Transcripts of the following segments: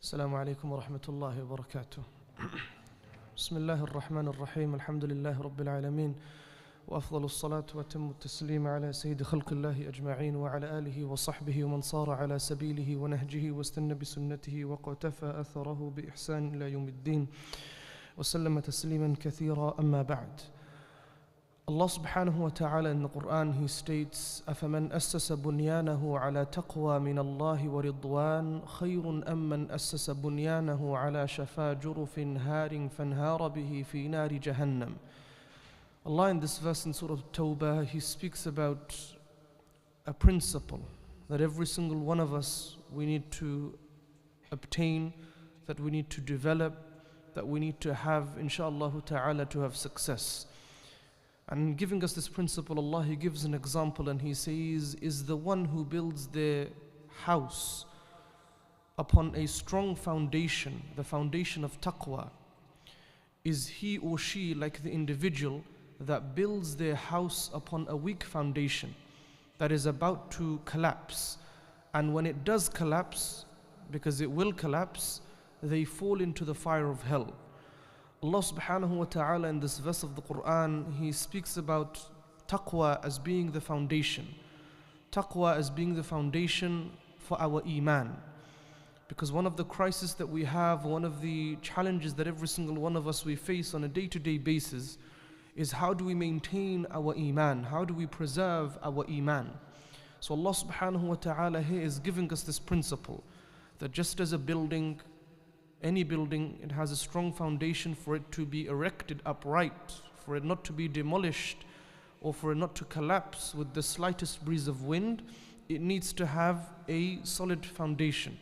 السلام عليكم ورحمة الله وبركاته. بسم الله الرحمن الرحيم. الحمد لله رب العالمين، وأفضل الصلاة وأتم التسليم على سيد خلق الله أجمعين وعلى آله وصحبه ومن صار على سبيله ونهجه واستنى بسنته وقتفى أثره بإحسان إلى يوم الدين وسلم تسليما كثيرا. أما بعد. Allah subhanahu wa ta'ala in the Quran, He states, أَفَمَنْ أَسَّسَ بُنْيَانَهُ عَلَى تَقْوَى مِنَ اللَّهِ وَرِضْوَانٍ خَيْرٌ أَمْ مَنْ أَسَّسَ بُنْيَانَهُ عَلَى شَفَا جُرُفٍ هَارٍ فَانْهَارَ بِهِ فِي نَارِ جَهَنَّمَ. Allah in this verse in Surah Tawbah, He speaks about a principle that every single one of us, we need to obtain, that we need to develop, that we need to have, inshaAllah ta'ala, to have success. And giving us this principle, Allah, He gives an example and He says, is the one who builds their house upon a strong foundation, the foundation of taqwa. Is he or she like the individual that builds their house upon a weak foundation that is about to collapse? And when it does collapse, because it will collapse, they fall into the fire of hell. Allah subhanahu wa ta'ala in this verse of the Quran, He speaks about taqwa as being the foundation. Taqwa as being the foundation for our iman. Because one of the crises that we have, one of the challenges that every single one of us we face on a day-to-day basis is how do we maintain our iman? How do we preserve our iman? So Allah subhanahu wa ta'ala here is giving us this principle that just as a building, any building, it has a strong foundation for it to be erected upright, for it not to be demolished, or for it not to collapse with the slightest breeze of wind. It needs to have a solid foundation.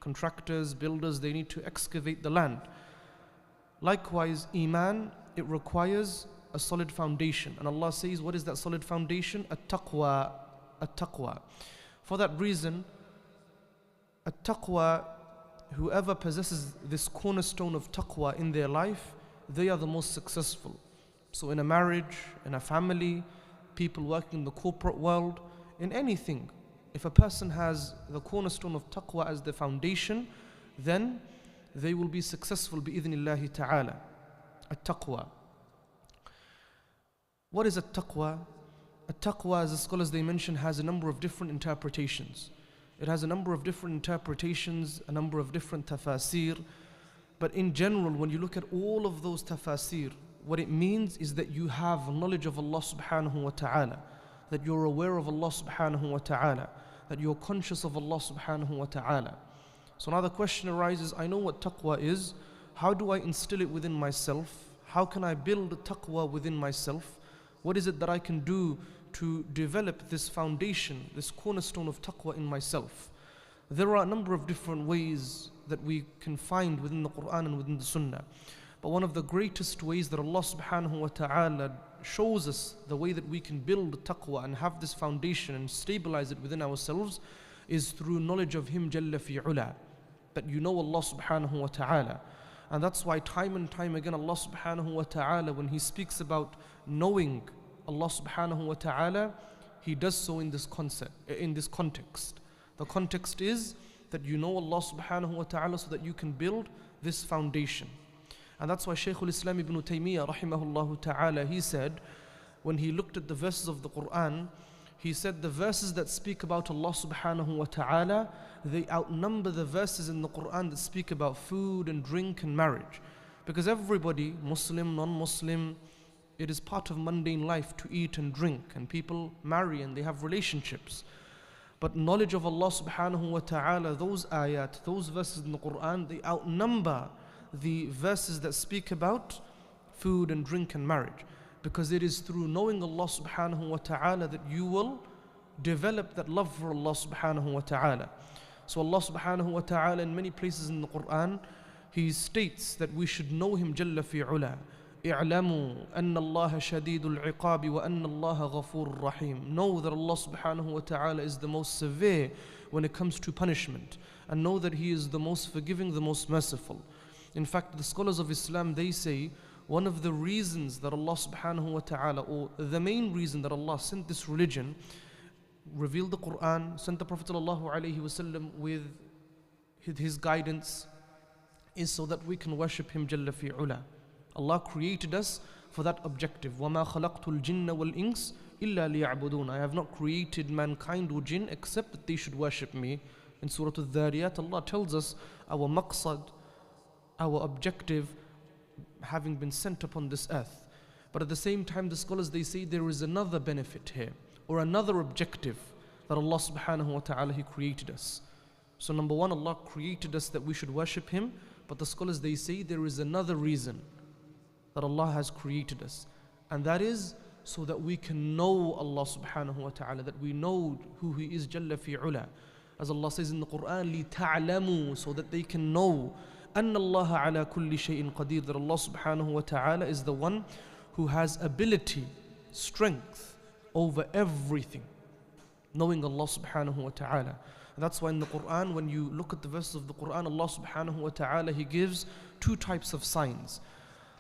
Contractors, builders, they need to excavate the land. Likewise, iman, it requires a solid foundation. And Allah says, what is that solid foundation? At-taqwa. At-taqwa. For that reason, at-taqwa, whoever possesses this cornerstone of taqwa in their life, they are the most successful. So in a marriage, in a family, people working in the corporate world, in anything, if a person has the cornerstone of taqwa as the foundation, then they will be successful bi'idhnillahi ta'ala. At-taqwa. What is at-taqwa? At-taqwa, as the scholars they mention, has a number of different interpretations. It has a number of different interpretations, a number of different tafasir. But in general, when you look at all of those tafasir, what it means is that you have knowledge of Allah subhanahu wa ta'ala, that you're aware of Allah subhanahu wa ta'ala, that you're conscious of Allah subhanahu wa ta'ala. So now the question arises, I know what taqwa is. How do I instill it within myself? How can I build taqwa within myself? What is it that I can do to develop this foundation, this cornerstone of taqwa in myself? There are a number of different ways that we can find within the Quran and within the Sunnah. But one of the greatest ways that Allah subhanahu wa ta'ala shows us the way that we can build taqwa and have this foundation and stabilize it within ourselves is through knowledge of Him Jalla fi'ula. That you know Allah subhanahu wa ta'ala. And that's why time and time again Allah subhanahu wa ta'ala, when He speaks about knowing Allah subhanahu wa ta'ala, He does so in this context. The context is that you know Allah subhanahu wa ta'ala so that you can build this foundation. And that's why Sheikh Islam Ibn Taymiyyah rahimahullah ta'ala, he said, when he looked at the verses of the Quran, he said the verses that speak about Allah subhanahu wa ta'ala, they outnumber the verses in the Quran that speak about food and drink and marriage. Because everybody, Muslim, non-Muslim, it is part of mundane life to eat and drink, and people marry and they have relationships. But knowledge of Allah subhanahu wa ta'ala, those ayat, those verses in the Quran, they outnumber the verses that speak about food and drink and marriage. Because it is through knowing Allah subhanahu wa ta'ala that you will develop that love for Allah subhanahu wa ta'ala. So Allah subhanahu wa ta'ala in many places in the Quran, He states that we should know Him Jalla fi'ula. اعلموا أن الله شديد العقاب وأن الله غفور رحيم. Know that Allah subhanahu wa ta'ala is the most severe when it comes to punishment, and know that He is the most forgiving, the most merciful. In fact, the scholars of Islam, they say one of the reasons that Allah subhanahu wa ta'ala, or the main reason that Allah sent this religion, revealed the Quran, sent the Prophet sallallahu alaihi wasallam with His guidance is so that we can worship Him Jalla fi ula. Allah created us for that objective. وَمَا خَلَقْتُ الْجِنَّ وَالْإِنسِ إِلَّا لِيَعْبُدُونَ. I have not created mankind or jinn except that they should worship me. In Surah Al-Dhariyat, Allah tells us our maqsad, our objective, having been sent upon this earth. But at the same time, the scholars, they say there is another benefit here, or another objective that Allah subhanahu wa ta'ala, He created us. So number one, Allah created us that we should worship Him, but the scholars, they say there is another reason that Allah has created us, and that is so that we can know Allah subhanahu wa ta'ala, that we know who He is Jalla fi ula. As Allah says in the Quran, لِتَعْلَمُوا, so that they can know أَنَّ اللَّهَ عَلَى كُلِّ شَيْءٍ قَدِيرٌ, that Allah subhanahu wa ta'ala is the one who has ability, strength over everything. Knowing Allah subhanahu wa ta'ala. And that's why in the Quran, when you look at the verses of the Quran, Allah subhanahu wa ta'ala, He gives two types of signs.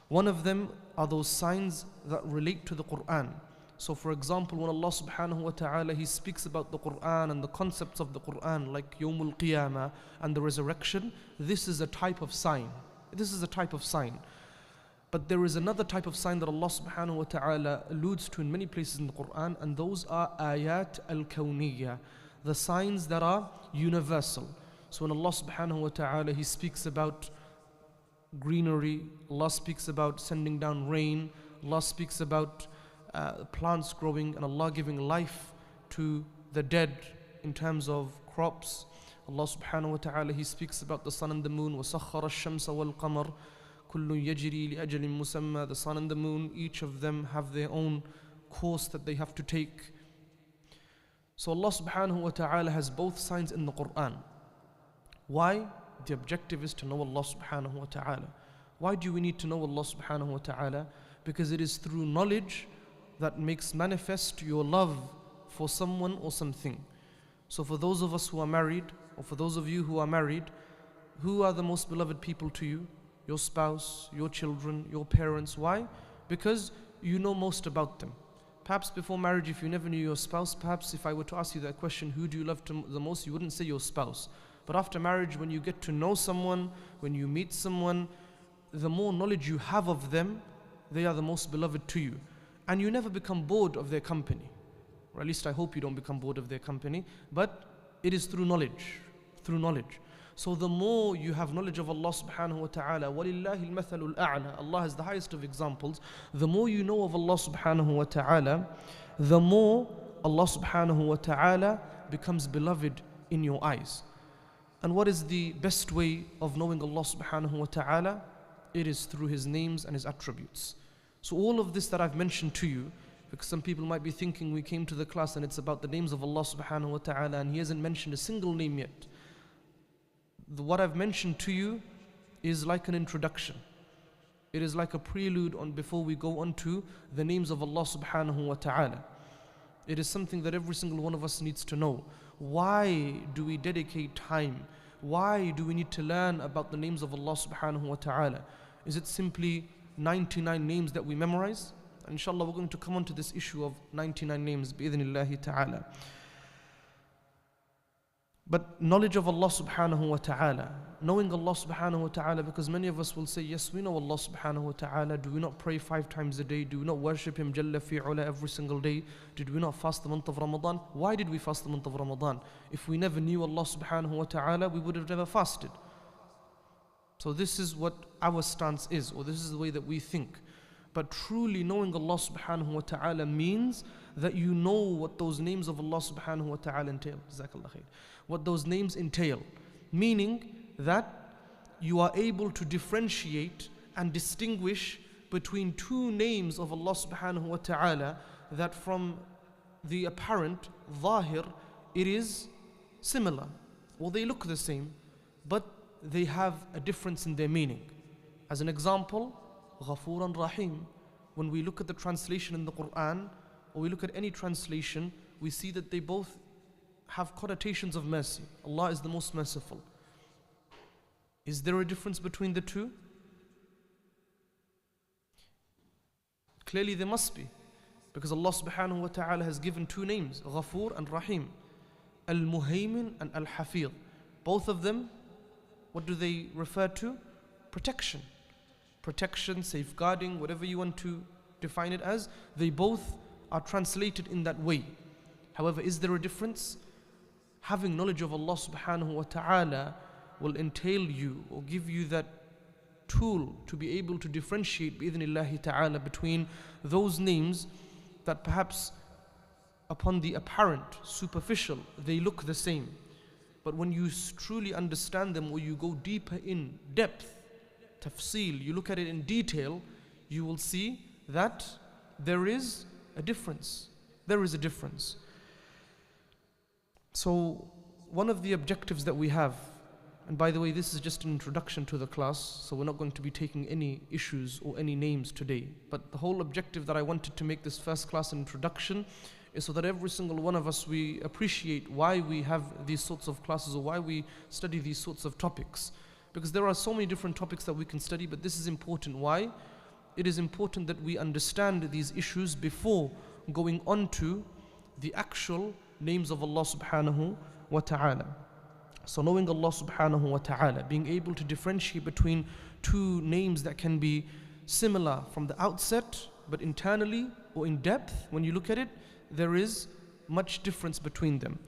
One of them are those signs that relate to the Quran. So for example, when Allah subhanahu wa ta'ala, He speaks about the Quran and the concepts of the Quran, like Yawmul Qiyamah and the resurrection, this is a type of sign. This is a type of sign. But there is another type of sign that Allah subhanahu wa ta'ala alludes to in many places in the Quran, and those are ayat al-kawniyya, the signs that are universal. So when Allah subhanahu wa ta'ala, He speaks about greenery, Allah speaks about sending down rain, Allah speaks about plants growing, and Allah giving life to the dead in terms of crops. Allah subhanahu wa ta'ala, He speaks about the sun and the moon, وَسَخَّرَ الشَّمْسَ وَالْقَمَرَ كُلٌّ يَجْرِي لِأَجَلٍ مُسَمَّى. The sun and the moon, each of them have their own course that they have to take. So Allah subhanahu wa ta'ala has both signs in the Quran. Why? The objective is to know Allah subhanahu wa ta'ala. Why do we need to know Allah subhanahu wa ta'ala? Because it is through knowledge that makes manifest your love for someone or something. So for those of us who are married, or for those of you who are married, who are the most beloved people to you? Your spouse, your children, your parents. Why? Because you know most about them. Perhaps before marriage, if you never knew your spouse, perhaps if I were to ask you that question, who do you love the most, you wouldn't say your spouse. But after marriage, when you get to know someone, when you meet someone, the more knowledge you have of them, they are the most beloved to you. And you never become bored of their company. Or at least I hope you don't become bored of their company. But it is through knowledge. Through knowledge. So the more you have knowledge of Allah subhanahu wa ta'ala, وَلِلَّهِ الْمَثَلُ الْأَعْلَى, Allah has the highest of examples. The more you know of Allah subhanahu wa ta'ala, the more Allah subhanahu wa ta'ala becomes beloved in your eyes. And what is the best way of knowing Allah subhanahu wa ta'ala? It is through His names and His attributes. So all of this that I've mentioned to you, because some people might be thinking we came to the class and it's about the names of Allah subhanahu wa ta'ala and He hasn't mentioned a single name yet. What I've mentioned to you is like an introduction. It is like a prelude on before we go on to the names of Allah subhanahu wa ta'ala. It is something that every single one of us needs to know. Why do we dedicate time? Why do we need to learn about the names of Allah subhanahu wa ta'ala? Is it simply 99 names that we memorize? And inshallah we're going to come on to this issue of 99 names bi'idhnillahi ta'ala. But knowledge of Allah subhanahu wa ta'ala, knowing Allah subhanahu wa ta'ala, because many of us will say, yes, we know Allah subhanahu wa ta'ala. Do we not pray 5 times a day? Do we not worship Him Jalla fi ula every single day? Did we not fast the month of Ramadan? Why did we fast the month of Ramadan? If we never knew Allah subhanahu wa ta'ala, we would have never fasted. So this is what our stance is, or this is the way that we think. But truly knowing Allah subhanahu wa ta'ala means that you know what those names of Allah subhanahu wa ta'ala entail. Jazakallah khair. What those names entail. Meaning that you are able to differentiate and distinguish between two names of Allah subhanahu wa ta'ala that from the apparent, zahir, it is similar. Or they look the same, but they have a difference in their meaning. As an example, Ghafoor and Rahim. When we look at the translation in the Quran, or we look at any translation, we see that they both have connotations of mercy. Allah is the most merciful. Is there a difference between the two? Clearly there must be, because Allah subhanahu wa ta'ala has given two names, Ghafoor and Rahim, Al-Muhaymin and Al-Hafidh. Both of them what do they refer to? Protection. Protection, safeguarding, whatever you want to define it as, they both are translated in that way. However, is there a difference? Having knowledge of Allah subhanahu wa ta'ala will entail you or give you that tool to be able to differentiate bi'idhnillahi ta'ala between those names that perhaps upon the apparent, superficial, they look the same. But when you truly understand them or you go deeper in depth, tafsil, you look at it in detail, you will see that there is a difference. There is a difference. So one of the objectives that we have, and by the way, this is just an introduction to the class, so we're not going to be taking any issues or any names today. But the whole objective that I wanted to make this first class an introduction is so that every single one of us, we appreciate why we have these sorts of classes or why we study these sorts of topics. Because there are so many different topics that we can study, but this is important. Why? It is important that we understand these issues before going on to the actual names of Allah subhanahu wa ta'ala. So knowing Allah subhanahu wa ta'ala, being able to differentiate between two names that can be similar from the outset, but internally or in depth, when you look at it, there is much difference between them.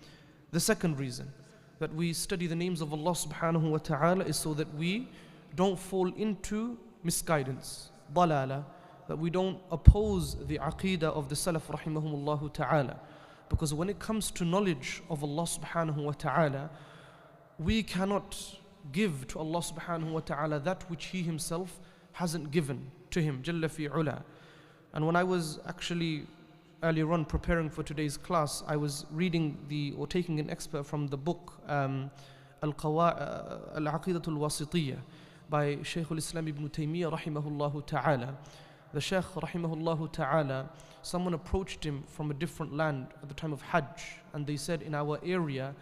The second reason that we study the names of Allah subhanahu wa ta'ala is so that we don't fall into misguidance, dalala, that we don't oppose the aqeedah of the Salaf rahimahumullah ta'ala. Because when it comes to knowledge of Allah subhanahu wa ta'ala, we cannot give to Allah subhanahu wa ta'ala that which He Himself hasn't given to Him, Jalla fi ula. And when I was actually earlier on preparing for today's class, I was reading or taking an excerpt from the book Al-Aqidatul Wasitiyya by Sheikh Islam Ibn Taymiyyah rahimahullah ta'ala. The Sheikh rahimahullah ta'ala, someone approached him from a different land at the time of Hajj, and they said, in our area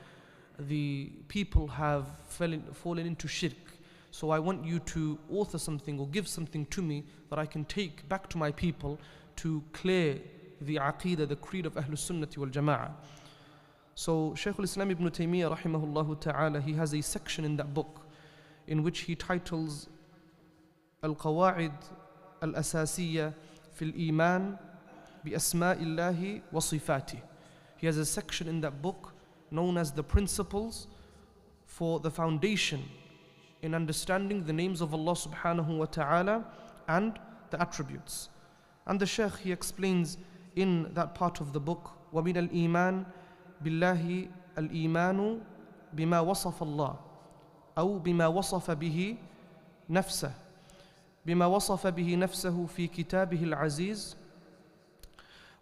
the people have fallen into shirk, so I want you to author something or give something to me that I can take back to my people to clear the aqeedah, the creed of Ahlus Sunnati wal Jama'ah. So Shaykh al-Islam Ibn Taymiyyah rahimahullah ta'ala, he has a section in that book in which he titles Al-Qawa'id Al-Asasiyya fil Iman bi Asma'illahi wa Sifatih. He has a section in that book known as the principles for the foundation in understanding the names of Allah subhanahu wa ta'ala and the attributes. And the Shaykh, he explains in that part of the book, وَمِنَ الْإِيمَانِ بِاللَّهِ الْإِيمَانُ بِمَا وَصَفَ اللَّهِ أو بما وصف به نفسه بما وصف به نفسه في كتابه العزيز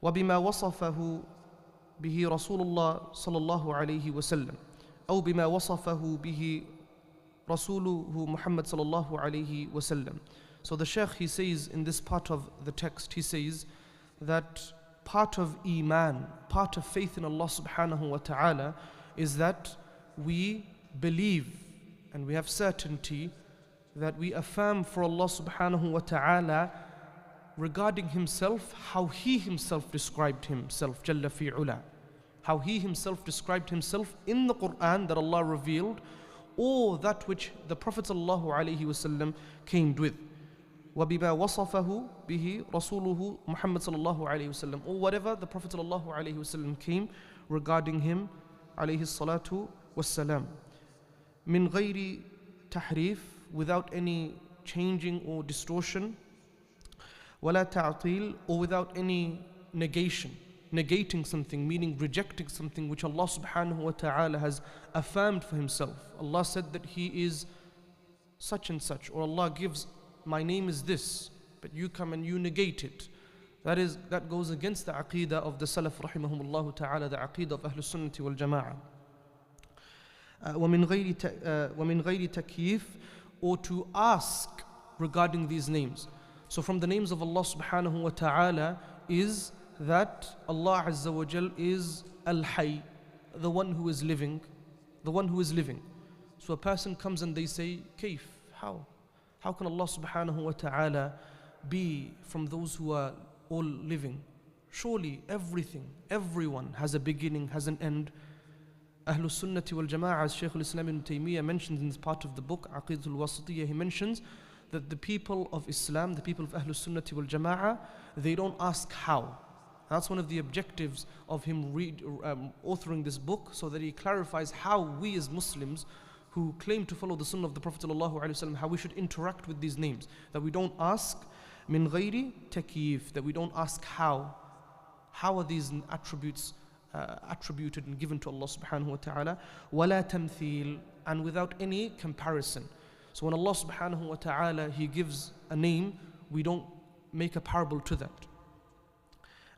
وبما وصفه به رسول الله صلى الله عليه وسلم أو بما وصفه به رسوله محمد صلى الله عليه وسلم. So the Shaykh, he says in this part of the text, he says that part of Iman, part of faith in Allah subhanahu wa ta'ala is that we believe and we have certainty that we affirm for Allah subhanahu wa ta'ala regarding Himself how He Himself described Himself, Jalla fi ula. How He Himself described Himself in the Quran that Allah revealed, or that which the Prophet sallallahu alaihi wasallam came with. وَبِمَا وَصَفَهُ بِهِ رَسُولُهُ مُحَمَّدْ صلى الله عليه وسلم, or whatever the Prophet sallallahu alaihi wasallam came regarding Him عليه الصلاة والسلام. من غير تحريف, without any changing or distortion, ولا تعطيل, or without any negation, negating something, meaning rejecting something which Allah subhanahu wa ta'ala has affirmed for Himself. Allah said that He is such and such, or Allah gives, my name is this, but you come and you negate it. That goes against the aqeedah of the Salaf rahimahumullah ta'ala, the aqeedah of Ahlus Sunnati wal Jama'ah. وَمِنْ غَيْرِ تَكْيِيف, or to ask regarding these names. So from the names of Allah subhanahu wa ta'ala is that Allah Azza wa Jal is Al-Hayy, the one who is living, the one who is living. So a person comes and they say, Kaif, how? How can Allah subhanahu wa ta'ala be from those who are all living? Surely everything, everyone has a beginning, has an end. Ahlus Sunnati wal Jama'ah, as Sheikh Islam Ibn Taymiyyah mentions in this part of the book, Aqidatul Wasatiyah, he mentions that the people of Islam, the people of Ahlus Sunnati wal Jama'ah, they don't ask how. That's one of the objectives of him authoring this book, so that he clarifies how we as Muslims who claim to follow the Sunnah of the Prophet ﷺ, how we should interact with these names. That we don't ask min ghayri takyif, that we don't ask how are these attributes attributed and given to Allah subhanahu wa ta'ala, wala tamthil, and without any comparison. So when Allah subhanahu wa ta'ala, He gives a name, we don't make a parable to that.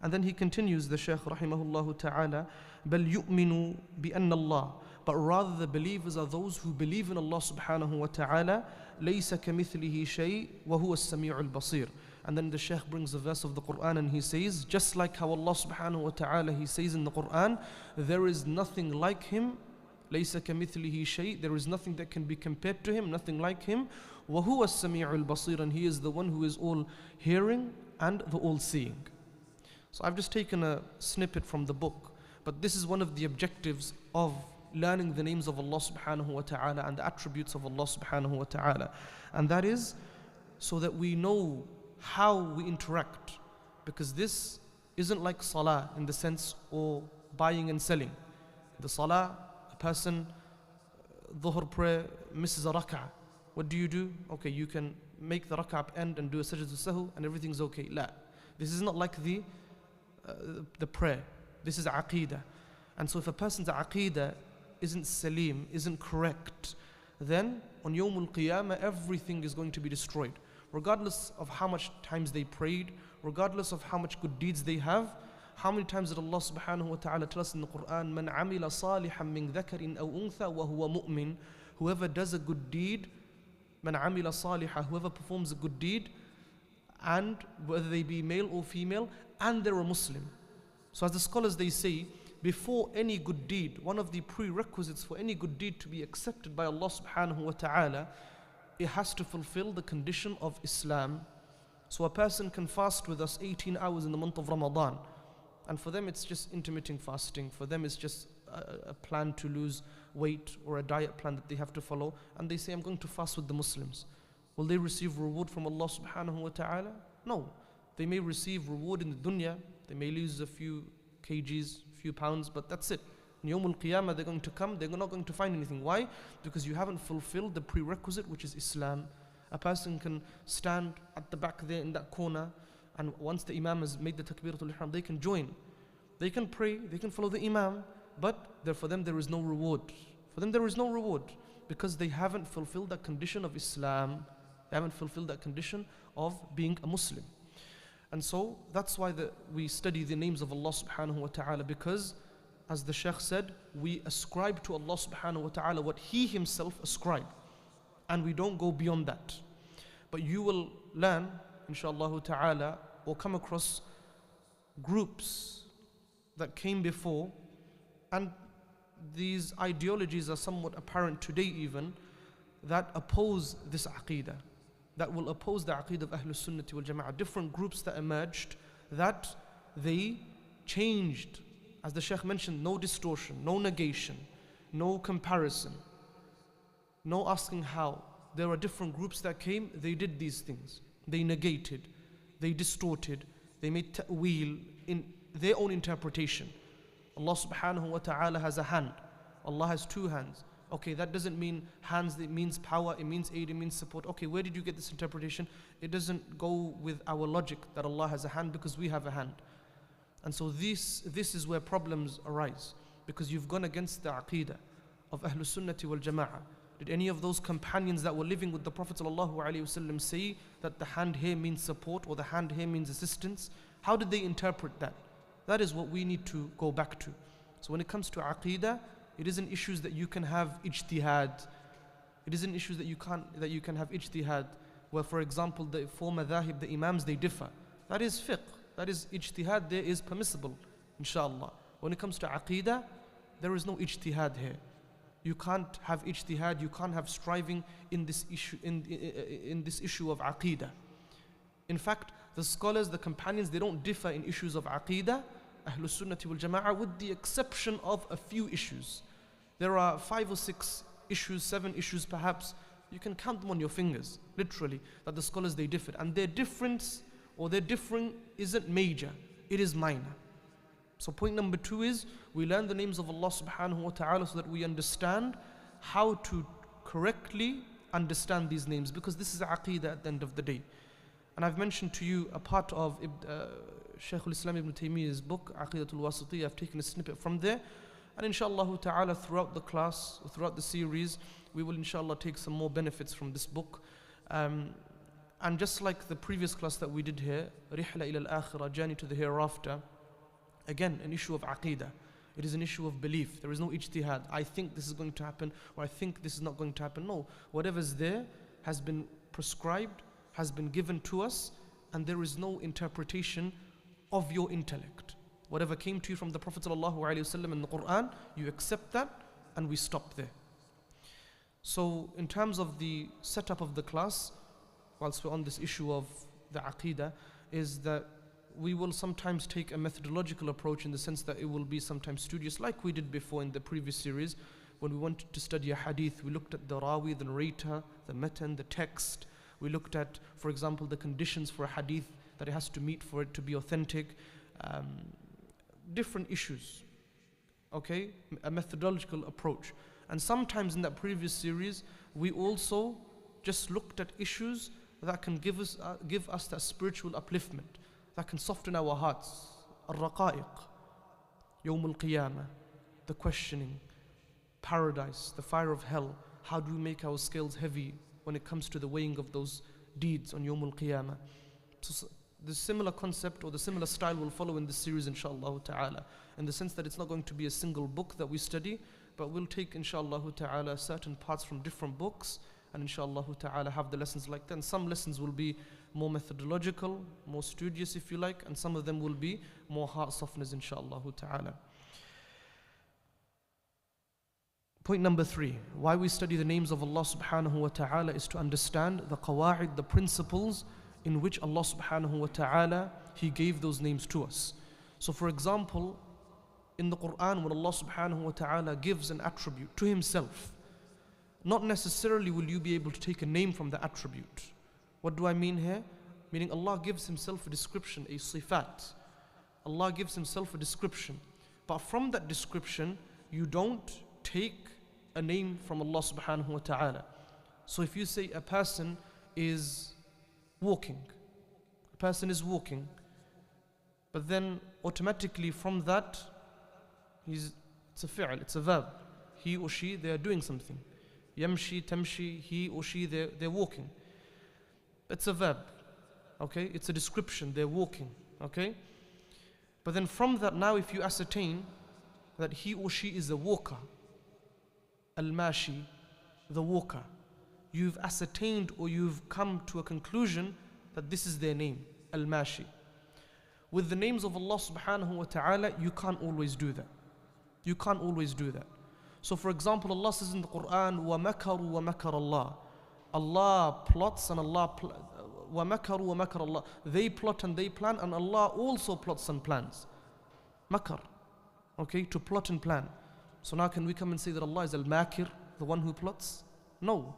And then he continues, the Shaykh rahimahullah ta'ala, بَلْ يُؤْمِنُوا بِأَنَّ اللَّهِ, but rather the believers are those who believe in Allah subhanahu wa ta'ala, لَيْسَ كَمِثْلِهِ شَيْءٍ وَهُوَ السَّمِيعُ الْبَصِيرُ. And then the Shaykh brings a verse of the Quran and he says, just like how Allah subhanahu wa ta'ala, He says in the Quran, there is nothing like Him, لَيْسَ كَمِثْلِهِ شَيْءٍ, there is nothing that can be compared to Him, nothing like Him, وَهُوَ السَّمِيعُ الْبَصِيرُ, and He is the one who is all hearing and the all seeing. So I've just taken a snippet from the book, but this is one of the objectives of learning the names of Allah subhanahu wa ta'ala and the attributes of Allah subhanahu wa ta'ala. And that is so that we know how we interact, because this isn't like salah in the sense or buying and selling. The salah, a person, dhuhr prayer, misses a rak'ah. What do? Okay, you can make the rak'ah end and do a sajdat sahu and everything's okay. La. This is not like the prayer. This is aqidah. And so if a person's aqidah isn't salim, isn't correct, then on Yawmul Qiyamah everything is going to be destroyed. Regardless of how much times they prayed, regardless of how much good deeds they have. How many times did Allah subhanahu wa ta'ala tell us in the Quran, مَنْ عَمِلَ صَالِحًا مِّن ذَكَرٍ أَوْ أُنْثَى وَهُوَ مُؤْمِنٌ, whoever does a good deed, مَنْ عَمِلَ صَالِحًا, whoever performs a good deed, and whether they be male or female, and they're a Muslim. So as the scholars they say, before any good deed, one of the prerequisites for any good deed to be accepted by Allah subhanahu wa ta'ala, it has to fulfill the condition of Islam. So a person can fast with us 18 hours in the month of Ramadan, and for them it's just intermittent fasting. For them it's just a plan to lose weight or a diet plan that they have to follow, and they say, I'm going to fast with the Muslims. Will they receive reward from Allah subhanahu wa ta'ala? No. They may receive reward in the dunya, they may lose a few kgs, few pounds, but that's it. In Yawmul Qiyamah they're going to come, they're not going to find anything. Why? Because you haven't fulfilled the prerequisite, which is Islam. A person can stand at the back there in that corner, and once the Imam has made the Takbiratul Ihram, they can join. They can pray, they can follow the Imam, but for them there is no reward. For them there is no reward, because they haven't fulfilled that condition of Islam. They haven't fulfilled that condition of being a Muslim. And so that's why we study the names of Allah subhanahu wa ta'ala, because as the Shaykh said, we ascribe to Allah subhanahu wa ta'ala what He Himself ascribed, and we don't go beyond that. But you will learn, inshallah ta'ala, or come across groups that came before, and these ideologies are somewhat apparent today even, that oppose this aqeedah, that will oppose the aqeedah of Ahlus Sunnati wal Jama'ah. Different groups that emerged, that they changed, as the Shaykh mentioned, no distortion, no negation, no comparison, no asking how. There are different groups that came, they did these things. They negated, they distorted, they made ta'weel in their own interpretation. Allah subhanahu wa ta'ala has a hand, Allah has two hands. Okay, that doesn't mean hands, it means power, it means aid, it means support. Okay, where did you get this interpretation? It doesn't go with our logic that Allah has a hand, because we have a hand. And so this is where problems arise, because you've gone against the aqeedah of Ahlus Sunnati wal Jama'ah. Did any of those companions that were living with the Prophet ﷺ say that the hand here means support or the hand here means assistance? How did they interpret that? That is what we need to go back to. So when it comes to aqeedah, it isn't issues that you can have ijtihad. It isn't issues that you can have ijtihad, where, for example, the four madhahib, the imams, they differ. That is fiqh. That is ijtihad. There is permissible, inshallah. When it comes to aqeedah, there is no ijtihad here. You can't have ijtihad. You can't have striving in this issue in this issue of aqeedah. In fact, the scholars, the companions, they don't differ in issues of aqeedah, Ahlus Sunnati wal Jama'ah, with the exception of a few issues. There are 5 or 6 issues, 7 issues perhaps, you can count them on your fingers, literally, that the scholars they differed. And their difference or their differing isn't major, it is minor. So point number 2 is, we learn the names of Allah subhanahu wa ta'ala so that we understand how to correctly understand these names, because this is aqeedah at the end of the day. And I've mentioned to you a part of Sheikh Islam Ibn Taymiyyah's book, Aqidatul Wasitiyya. I've taken a snippet from there. And inshallah ta'ala, throughout the class, throughout the series, we will inshallah take some more benefits from this book. And just like the previous class that we did here, Rihla ila al-akhirah, journey to the hereafter, again, an issue of aqeedah. It is an issue of belief. There is no ijtihad. I think this is going to happen, or I think this is not going to happen. No, whatever's there has been prescribed, has been given to us, and there is no interpretation of your intellect. Whatever came to you from the Prophet ﷺ in the Quran, you accept that, and we stop there. So in terms of the setup of the class, whilst we're on this issue of the aqeedah, is that we will sometimes take a methodological approach, in the sense that it will be sometimes studious, like we did before in the previous series. When we wanted to study a hadith, we looked at the rawi, the narrator, the matan, the text. We looked at, for example, the conditions for a hadith that it has to meet for it to be authentic. Different issues, okay? A methodological approach. And sometimes in that previous series, we also just looked at issues that can give us that spiritual upliftment, that can soften our hearts. Al-Raqa'iq, Yawm al-Qiyamah, the questioning, paradise, the fire of hell. How do we make our scales heavy when it comes to the weighing of those deeds on Yawm al-Qiyamah? So the similar concept or the similar style will follow in this series, inshallah ta'ala, in the sense that it's not going to be a single book that we study, but we'll take, inshallah ta'ala, certain parts from different books, and inshallah ta'ala have the lessons like that. And some lessons will be more methodological, more studious if you like, and some of them will be more heart softeners, inshallah ta'ala. Point number 3, why we study the names of Allah subhanahu wa ta'ala is to understand the qawa'id, the principles in which Allah subhanahu wa ta'ala, He gave those names to us. So for example, in the Quran, when Allah subhanahu wa ta'ala gives an attribute to Himself, not necessarily will you be able to take a name from the attribute. What do I mean here? Meaning Allah gives Himself a description, a sifat. Allah gives Himself a description. But from that description, you don't take a name from Allah subhanahu wa ta'ala. So if you say a person is walking, a person is walking, but then automatically from that, it's a fi'l, it's a verb. He or she, they are doing something. Yamshi, tamshi, he or she, they're walking. It's a verb, okay? It's a description, they're walking, okay? But then from that now, if you ascertain that he or she is a walker, al-mashi, the walker, you've ascertained or you've come to a conclusion that this is their name, al-mashi. With the names of Allah subhanahu wa ta'ala, you can't always do that. You can't always do that. So for example, Allah says in the Quran, وَمَكَرُوا وَمَكَرَ اللَّهِ. Allah plots and Allah وَمَكَرُوا وَمَكَرَ اللَّهِ. They plot and they plan, and Allah also plots and plans. Makar, okay, to plot and plan. So now can we come and say that Allah is al-makir, the one who plots? No,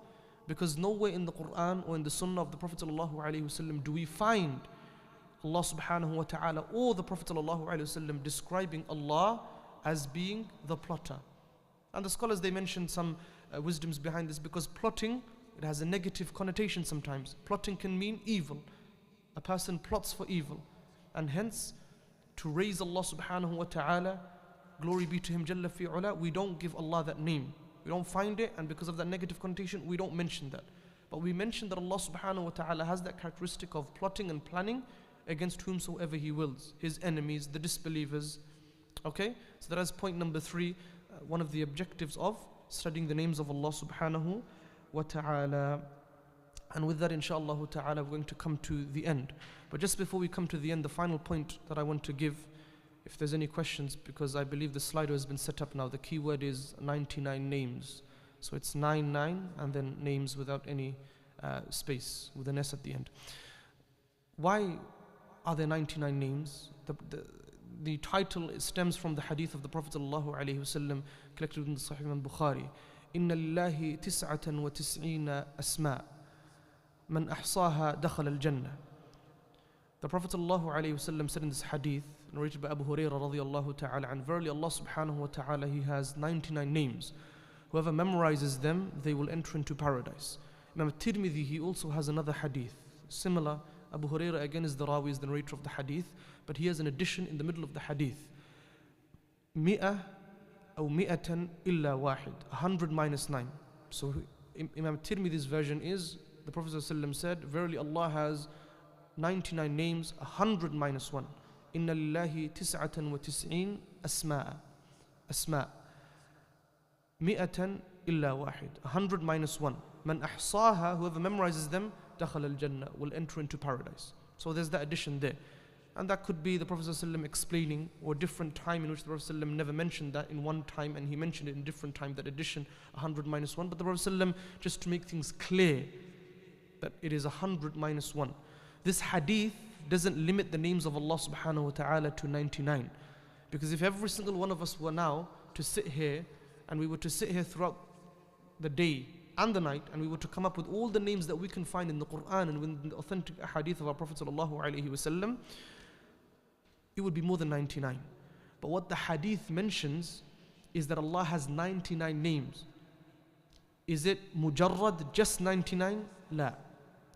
because nowhere in the Quran or in the Sunnah of the Prophet ﷺ do we find Allah subhanahu wa ta'ala or the Prophet ﷺ describing Allah as being the plotter. And the scholars, they mentioned some wisdoms behind this, because plotting, it has a negative connotation sometimes. Plotting can mean evil. A person plots for evil. And hence, to raise Allah subhanahu wa ta'ala, glory be to Him Jalla fi'ula, we don't give Allah that name. We don't find it, and because of that negative connotation, we don't mention that. But we mention that Allah subhanahu wa ta'ala has that characteristic of plotting and planning against whomsoever He wills, His enemies, the disbelievers. Okay? So that is point number 3. One of the objectives of studying the names of Allah subhanahu wa ta'ala. And with that, inshallah ta'ala, we're going to come to the end. But just before we come to the end, the final point that I want to give, if there's any questions, because I believe the Slido has been set up now. The key word is 99 names. So it's 99 and then names without any space, with an S at the end. Why are there 99 names? the title stems from the hadith of the Prophet ﷺ collected in the Sahih al-Bukhari. إن لله تسعة وتسعين أسماء من أحصاها دخل الجنة. The Prophet ﷺ said in this hadith, narrated by Abu Hurairah radiallahu ta'ala, and verily Allah subhanahu wa ta'ala, He has 99 names. Whoever memorizes them, they will enter into paradise. Imam Tirmidhi, he also has another hadith, similar. Abu Hurairah again is the rawi, is the narrator of the hadith, but he has an addition in the middle of the hadith. Mi'ah أو مئة إلا واحد, 100 minus 9. So Imam Tirmidhi's version is, the Prophet ﷺ said, verily Allah has 99 names, 100 minus 1. إن لله تسعة وتسعين أسماء أسماء مئة إلا واحد, 100 minus 1. من أحصاها, whoever memorizes them, دخل الجنة, will enter into paradise. So there's that addition there. And that could be the Prophet ﷺ explaining, or a different time in which the Prophet ﷺ never mentioned that in one time, and he mentioned it in different time, that addition, 100 minus 1. But the Prophet ﷺ, just to make things clear, that it is 100 minus 1. This hadith doesn't limit the names of Allah subhanahu wa ta'ala to 99. Because if every single one of us were now to sit here, and we were to sit here throughout the day and the night, and we were to come up with all the names that we can find in the Quran and in the authentic hadith of our Prophet sallallahu alaihi wasallam, it would be more than 99. But what the hadith mentions is that Allah has 99 names. Is it mujarrad, just 99? La.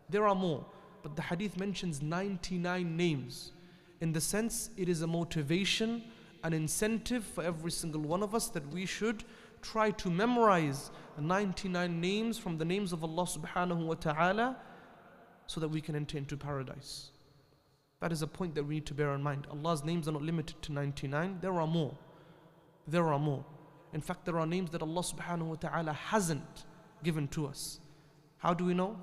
There are more. But the hadith mentions 99 names. In the sense, it is a motivation, an incentive for every single one of us that we should try to memorize 99 names from the names of Allah subhanahu wa ta'ala, so that we can enter into paradise. That is a point that we need to bear in mind. Allah's names are not limited to 99. There are more. There are more. In fact, there are names that Allah subhanahu wa ta'ala hasn't given to us. How do we know?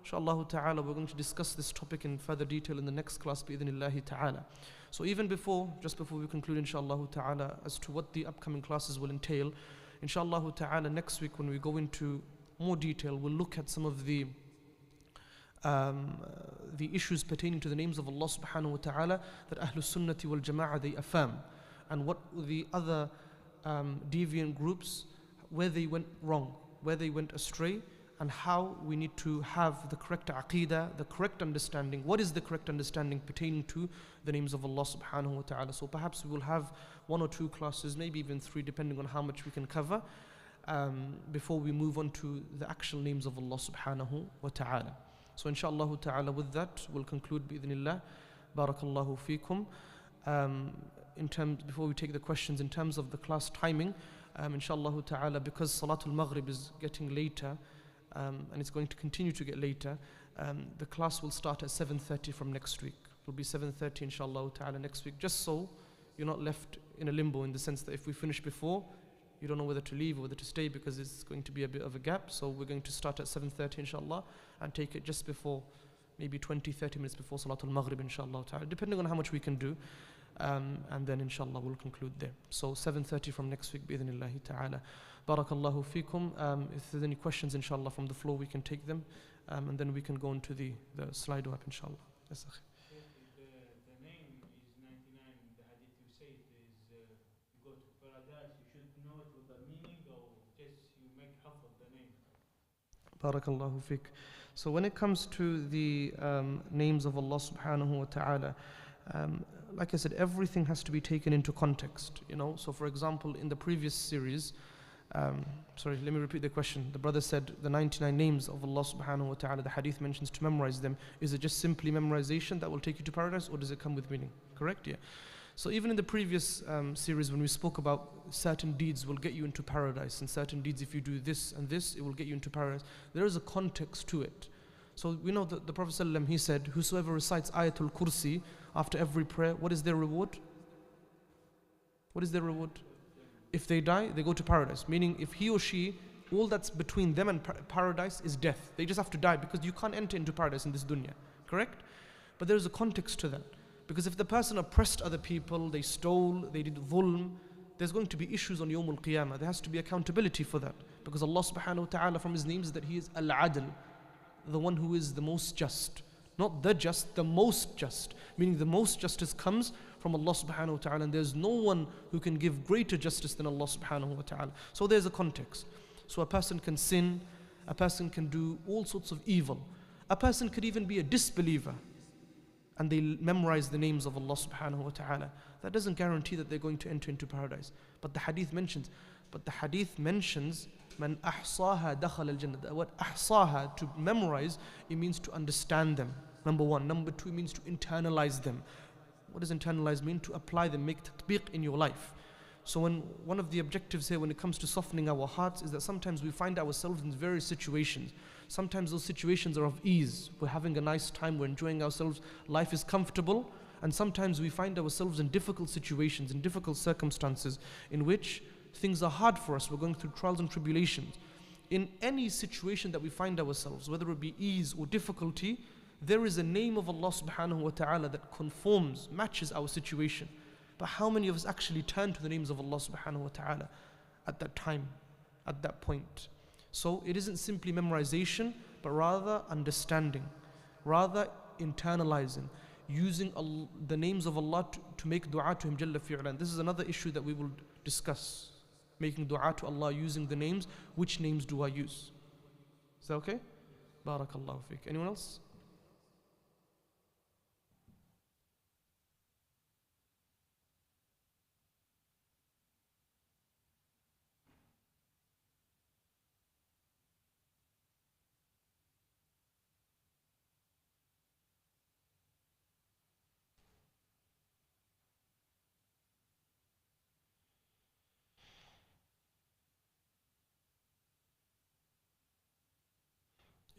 Inshallah ta'ala, we're going to discuss this topic in further detail in the next class, bi'idhnillahi ta'ala. So even before, just before we conclude, inshallah ta'ala, as to what the upcoming classes will entail, inshallah ta'ala, next week when we go into more detail, we'll look at some of the issues pertaining to the names of Allah subhanahu wa ta'ala that Ahlul Sunnati wal Jama'ah, they affirm, and what the other deviant groups, where they went wrong, where they went astray, and how we need to have the correct aqeedah, the correct understanding. What is the correct understanding pertaining to the names of Allah subhanahu wa ta'ala? So perhaps we will have 1 or 2 classes, maybe even 3, depending on how much we can cover, before we move on to the actual names of Allah subhanahu wa ta'ala. So inshallah ta'ala, with that we'll conclude bi'idhnillah. Barakallahu feekum. Before we take the questions, in terms of the class timing, inshallah ta'ala, because Salatul Maghrib is getting later, and it's going to continue to get later, the class will start at 7:30 from next week. It will be 7:30 inshallah ta'ala next week, just so you're not left in a limbo, in the sense that if we finish before, you don't know whether to leave or whether to stay, because it's going to be a bit of a gap. So we're going to start at 7:30 inshallah, and take it just before, maybe 20-30 minutes before Salatul Maghrib inshallah ta'ala, depending on how much we can do, and then inshallah we'll conclude there. So 7:30 from next week bi'idhnillahi ta'ala. Barakallahu feekum. If there's any questions inshallah from the floor, we can take them, and then we can go into the Slido app inshallah. Yes, akhi. The name is 99, the hadith you say is you go to paradise, you should know it with the meaning, or just you make half of the name? Barakallahu feek. So when it comes to the names of Allah subhanahu wa ta'ala, like I said, everything has to be taken into context, you know. So for example, in the previous series, sorry, let me repeat the question. The brother said the 99 names of Allah subhanahu wa ta'ala, the hadith mentions to memorize them. Is it just simply memorization that will take you to paradise, or does it come with meaning? Correct? Yeah. So even in the previous series, when we spoke about certain deeds will get you into paradise, and certain deeds, if you do this and this, it will get you into paradise, there is a context to it. So we know that the Prophet ﷺ, he said, whosoever recites Ayatul Kursi after every prayer, what is their reward? What is their reward? If they die, they go to paradise. Meaning, if he or she, all that's between them and paradise is death. They just have to die, because you can't enter into paradise in this dunya. Correct? But there is a context to that. Because if the person oppressed other people, they stole, they did dhulm, there's going to be issues on Yawmul Qiyamah. There has to be accountability for that. Because Allah subhanahu wa ta'ala, from His names, is that He is Al-Adl, the one who is the most just. Not the just, the most just. Meaning the most justice comes from Allah subhanahu wa ta'ala, and there's no one who can give greater justice than Allah subhanahu wa ta'ala. So there's a context. So a person can sin, a person can do all sorts of evil. A person could even be a disbeliever and they memorize the names of Allah subhanahu wa ta'ala. That doesn't guarantee that they're going to enter into paradise. But the hadith mentions, man ahsaha dakhal al-jannah. The word ahsaha, to memorize, it means to understand them. Number one. Number two, it means to internalize them. What does internalize mean? To apply them, make tatbiq in your life. So one of the objectives here when it comes to softening our hearts is that sometimes we find ourselves in various situations. Sometimes those situations are of ease. We're having a nice time, we're enjoying ourselves, life is comfortable. And sometimes we find ourselves in difficult situations, in difficult circumstances in which things are hard for us. We're going through trials and tribulations. In any situation that we find ourselves, whether it be ease or difficulty, there is a name of Allah subhanahu wa ta'ala that conforms, matches our situation. But how many of us actually turn to the names of Allah subhanahu wa ta'ala at that time, at that point? So it isn't simply memorization, but rather understanding, rather internalizing, using the names of Allah to make dua to Him Jalla fi'ala. And this is another issue that we will discuss. Making dua to Allah using the names. Which names do I use? Is that okay? Barakallahu fiqh. Anyone else?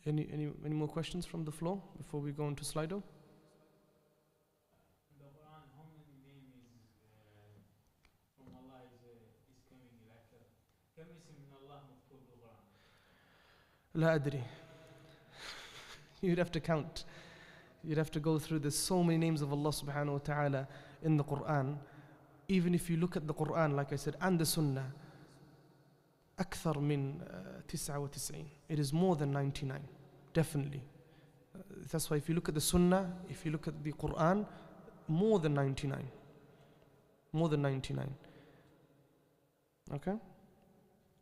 Any more questions from the floor before we go into Slido? In the Quran, how many names from Allah is coming? Like, كم اسم من الله مذكور بالقرآن؟ لا أدري. You'd have to count. You'd have to go through. There's so many names of Allah subhanahu wa ta'ala in the Quran. Even if you look at the Quran, like I said, and the Sunnah, أكثر من 99. It is more than 99. Definitely. That's why if you look at the Sunnah, if you look at the Quran, more than 99. More than 99. Okay?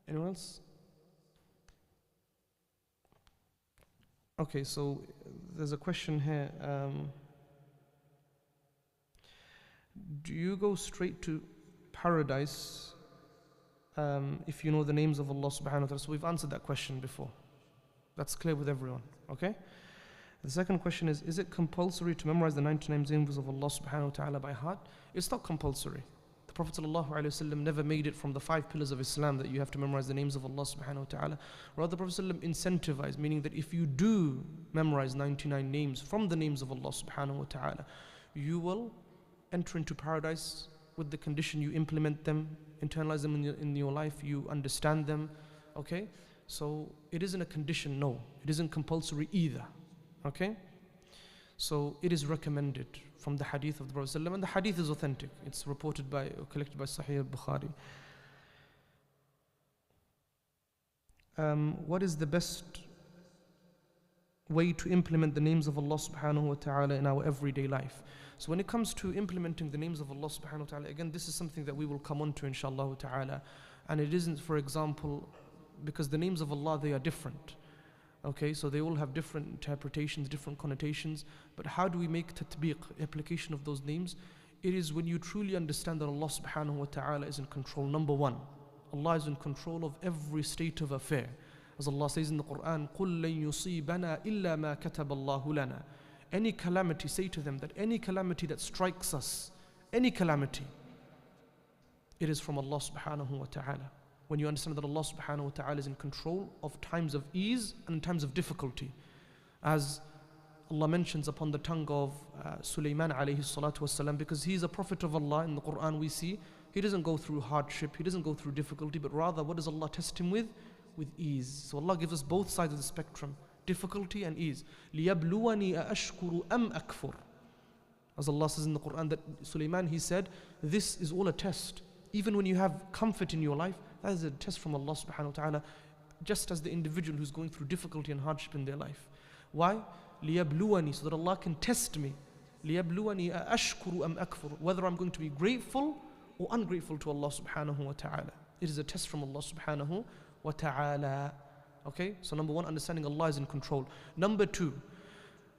Anyone else? Okay, so there's a question here. Do you go straight to paradise if you know the names of Allah subhanahu wa ta'ala? So we've answered that question before. That's clear with everyone, okay? The second question is it compulsory to memorize the 99 names of Allah subhanahu wa ta'ala by heart? It's not compulsory. The Prophet sallallahu alaihi wasallam never made it from the 5 pillars of Islam that you have to memorize the names of Allah subhanahu wa ta'ala. Rather, the Prophet sallallahu incentivized, meaning that if you do memorize 99 names from the names of Allah subhanahu wa ta'ala, you will enter into paradise with the condition you implement them, internalize them in your life, you understand them, okay? So it isn't a condition, no. It isn't compulsory either, okay? So it is recommended from the hadith of the Prophet ﷺ, and the hadith is authentic. It's reported by, or collected by Sahih al-Bukhari. What is the best way to implement the names of Allah subhanahu wa ta'ala in our everyday life? So when it comes to implementing the names of Allah subhanahu wa ta'ala, again, this is something that we will come on to inshallah ta'ala. And it isn't, for example, because the names of Allah, they are different. Okay, so they all have different interpretations, different connotations. But how do we make tatbiq, application of those names? It is when you truly understand that Allah subhanahu wa ta'ala is in control. Number one, Allah is in control of every state of affair. As Allah says in the Quran, قُلْ لَن يُصِيبَنَا إِلَّا مَا كَتَبَ اللَّهُ لَنَا. Any calamity, say to them that any calamity that strikes us, any calamity, it is from Allah subhanahu wa ta'ala. When you understand that Allah subhanahu wa ta'ala is in control of times of ease and times of difficulty. As Allah mentions upon the tongue of Sulaiman alayhi salatu wasalam, because he is a prophet of Allah. In the Quran we see, he doesn't go through hardship, he doesn't go through difficulty, but rather what does Allah test him with? With ease. So Allah gives us both sides of the spectrum, difficulty and ease. لِيَبْلُوَنِي أَأَشْكُرُ أَمْ أَكْفُرُ. As Allah says in the Quran that Sulaiman, he said, this is all a test. Even when you have comfort in your life, that is a test from Allah subhanahu wa ta'ala, just as the individual who's going through difficulty and hardship in their life. Why? لِيَبْلُوَنِي, so that Allah can test me. لِيَبْلُوَنِي أَأَشْكُرُ أَمْ أَكْفُرُ, whether I'm going to be grateful or ungrateful to Allah subhanahu wa ta'ala. It is a test from Allah subhanahu wa ta'ala. Okay, so number one, understanding Allah is in control. Number two,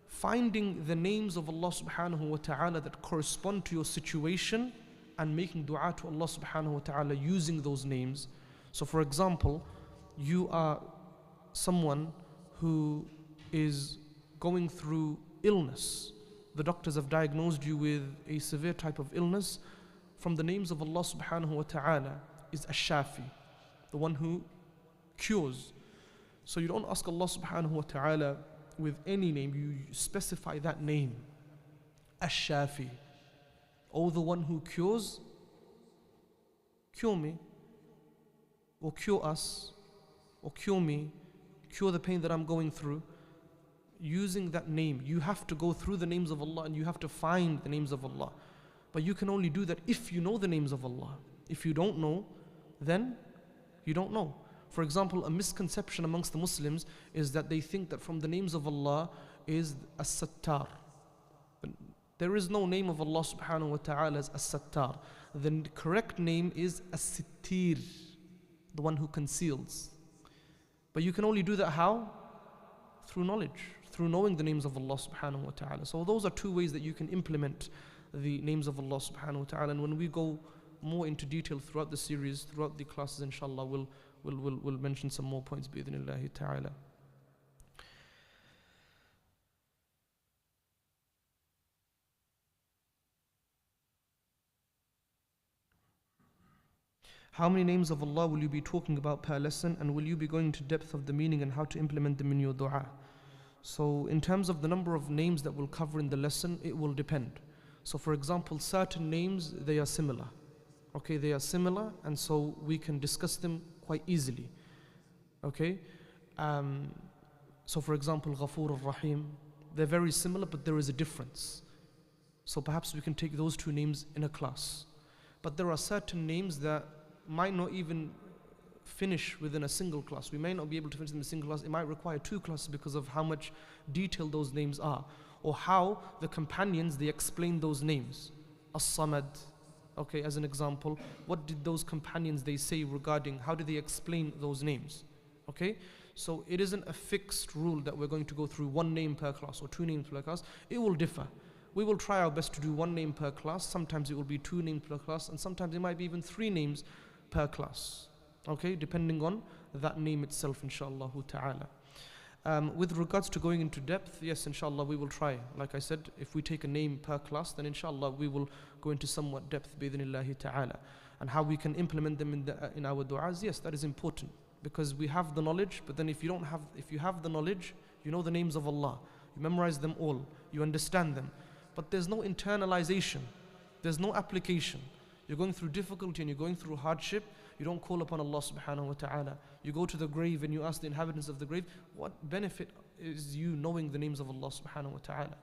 finding the names of Allah subhanahu wa ta'ala that correspond to your situation and making dua to Allah subhanahu wa ta'ala using those names. So for example, you are someone who is going through illness. The doctors have diagnosed you with a severe type of illness. From the names of Allah subhanahu wa ta'ala is Ash-Shafi, the one who cures. So you don't ask Allah subhanahu wa ta'ala with any name, you specify that name. Ash-Shafi, O the one who cures, cure me, or cure us, or cure me, cure the pain that I'm going through. Using that name, you have to go through the names of Allah and you have to find the names of Allah. But you can only do that if you know the names of Allah. If you don't know, then you don't know. For example, a misconception amongst the Muslims is that they think that from the names of Allah is As-Sattar. There is no name of Allah subhanahu wa ta'ala as As-Sattar. The correct name is As-Sittir, the one who conceals. But you can only do that how? Through knowledge, through knowing the names of Allah subhanahu wa ta'ala. So those are two ways that you can implement the names of Allah subhanahu wa ta'ala. And when we go more into detail throughout the series, throughout the classes, inshallah, we'll mention some more points bi'idhnillahi ta'ala. How many names of Allah will you be talking about per lesson, and will you be going into depth of the meaning and how to implement them in your dua? So in terms of the number of names that we'll cover in the lesson, it will depend. So for example, certain names, they are similar. Okay, they are similar, and so we can discuss them quite easily. Okay, so for example, Ghafoor al-Rahim, they're very similar, but there is a difference. So perhaps we can take those two names in a class. But there are certain names that might not even finish within a single class. We may not be able to finish them in a single class. It might require two classes because of how much detail those names are, or how the companions, they explain those names. As-Samad, okay, as an example, what did those companions, they say regarding, how did they explain those names? Okay, so it isn't a fixed rule that we're going to go through one name per class or two names per class. It will differ. We will try our best to do one name per class. Sometimes it will be two names per class, and sometimes it might be even three names per class. Okay, depending on that name itself, inshallah ta'ala. With regards to going into depth, yes, inshallah, we will try. Like I said, if we take a name per class, then inshallah we will go into somewhat depth, bi'idhnillahi ta'ala. And how we can implement them in our du'as, yes, that is important. Because we have the knowledge, but then if you have the knowledge, you know the names of Allah, you memorize them all, you understand them, but there's no internalization, there's no application. You're going through difficulty and you're going through hardship, you don't call upon Allah subhanahu wa ta'ala. You go to the grave and you ask the inhabitants of the grave, what benefit is you knowing the names of Allah subhanahu wa ta'ala?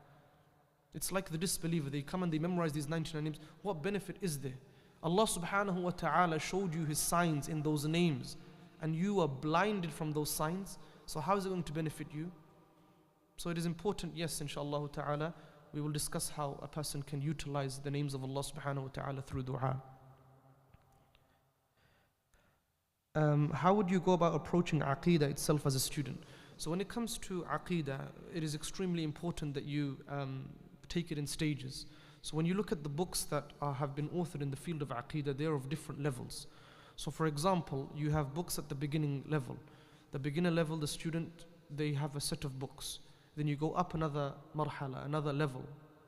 It's like the disbeliever, they come and they memorize these 99 names. What benefit is there? Allah subhanahu wa ta'ala showed you His signs in those names, and you are blinded from those signs. So how is it going to benefit you? So it is important, yes, inshallah ta'ala, we will discuss how a person can utilize the names of Allah subhanahu wa ta'ala through dua. How would you go about approaching aqeedah itself as a student? So when it comes to aqeedah, it is extremely important that you take it in stages. So when you look at the books that have been authored in the field of aqeedah, they are of different levels. So for example, you have books at the beginning level. The beginner level, the student, they have a set of books. Then you go up another marhala, another level,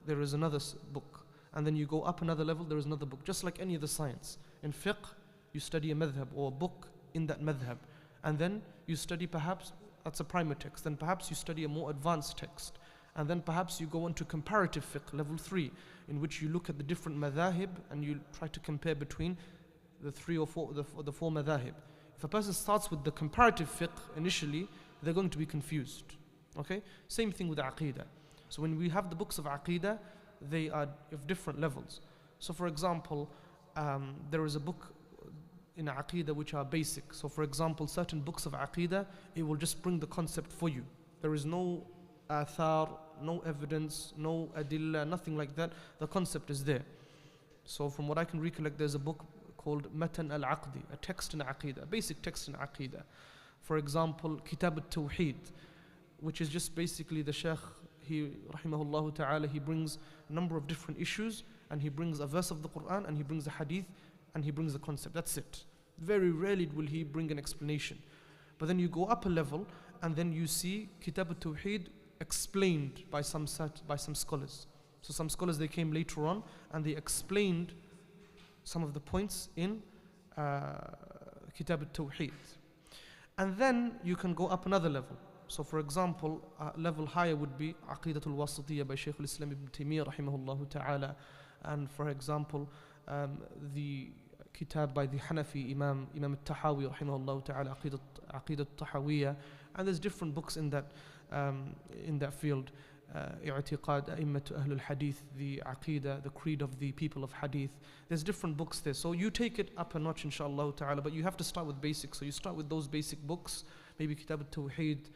there is another book. And then you go up another level, there is another book. Just like any other science. In fiqh, you study a madhab or a book in that madhab. And then you study perhaps, that's a primer text. Then perhaps you study a more advanced text. And then perhaps you go on to comparative fiqh, level 3, in which you look at the different madhahib and you try to compare between the three or four, the four madhahib. If a person starts with the comparative fiqh initially, they're going to be confused. Okay? Same thing with aqeedah. So when we have the books of aqeedah, they are of different levels. So for example, there is a book in aqeedah which are basic. So for example, certain books of aqeedah, it will just bring the concept for you. There is no athar no evidence, no adilla, nothing like that. The concept is there. So from what I can recollect, there's a book called Matan al-Aqdi, a text in Aqidah, a basic text in Aqidah. For example, Kitab al-Tawheed, which is just basically the Shaykh, he, rahimahullah ta'ala, he brings a number of different issues, and he brings a verse of the Quran, and he brings a hadith, and he brings the concept. That's it. Very rarely will he bring an explanation. But then you go up a level, and then you see Kitab al-Tawheed explained by some scholars. So some scholars, they came later on, and they explained some of the points in Kitab al-Tawheed. And then you can go up another level. So for example, a level higher would be Aqidatul Wasatiyya by Sheikh Islam Ibn Taymiyyah rahimahullah ta'ala. And for example, the kitab by the Hanafi Imam al-Tahawi rahimahullah ta'ala, Aqidat Tahawiyya. And there's different books in that field. I'tiqad A'immatu Ahlul Hadith, the Aqidah, the creed of the people of Hadith. There's different books there. So you take it up a notch, inshallah ta'ala, but you have to start with basics. So you start with those basic books, maybe Kitab al-Tawheed,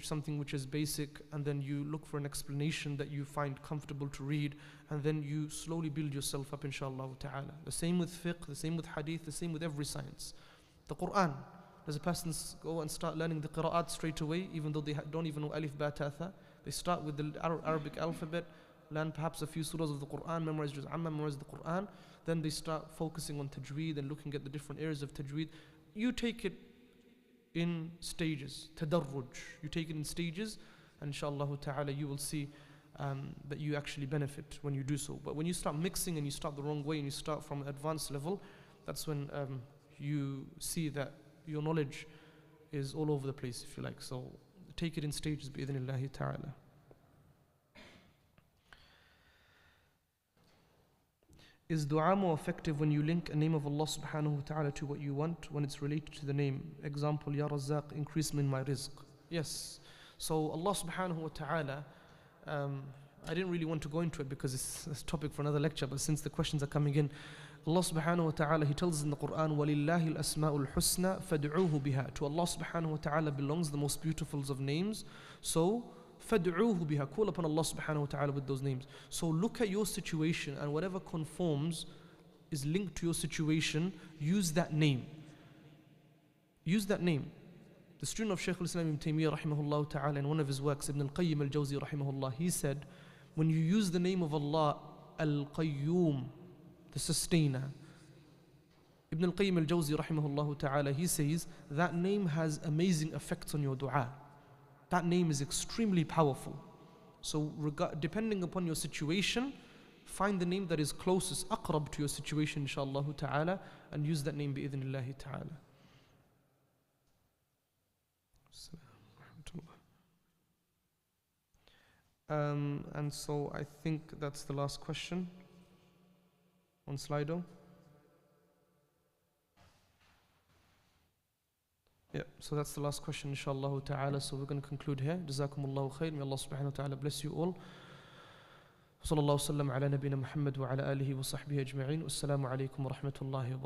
something which is basic, and then you look for an explanation that you find comfortable to read, and then you slowly build yourself up, inshallah ta'ala. The same with fiqh, the same with hadith, the same with every science. The Quran, does a person go and start learning the qira'at straight away, even though they don't even know alif, ba, ta, tha? They start with the Arabic alphabet, learn perhaps a few surahs of the Quran, memorize Juz Amma, memorize the Quran, then they start focusing on tajweed and looking at the different areas of tajweed. You take it in stages, tadarruj. You take it in stages, and inshallah ta'ala you will see that you actually benefit when you do so. But when you start mixing and you start the wrong way and you start from an advanced level, that's when you see that your knowledge is all over the place, if you like. So take it in stages, bi'idhnillahi ta'ala. Is dua more effective when you link a name of Allah subhanahu wa ta'ala to what you want when it's related to the name? Example, Ya Razzaq, increase me in my rizq. Yes. So Allah subhanahu wa ta'ala, I didn't really want to go into it because it's a topic for another lecture, but since the questions are coming in, Allah subhanahu wa ta'ala, He tells us in the Quran, وَلِلَّهِ الْأَسْمَاءُ الْحُسْنَى فَادْعُوهُ بِهَا. To Allah subhanahu wa ta'ala belongs the most beautiful of names. So, فَادْعُوهُ بِهَا. Call upon Allah subhanahu wa ta'ala with those names. So look at your situation, and whatever conforms is linked to your situation, use that name. Use that name. The student of Sheikh Islam Ibn Taymiyyah rahimahullah ta'ala, in one of his works, Ibn al-Qayyim al-Jawzi rahimahullah, he said, when you use the name of Allah, Al-Qayyum, the sustainer, Ibn al-Qayyim al-Jawzi rahimahullah ta'ala, he says that name has amazing effects on your dua. That name is extremely powerful. So depending upon your situation, find the name that is closest, aqrab to your situation, inshallah ta'ala, and use that name bi'idhnillahi ta'ala. And so I think that's the last question on Slido. Yeah, so that's the last question, inshallah ta'ala. So we're going to conclude here. Jazakumullahu khair. May Allah subhanahu wa ta'ala bless you all. Sallallahu sallam ala nabina Muhammad wa ala alihi wa sahbihi ajma'in. Wassalamu alaikum wa rahmatullahi wa barakatuh.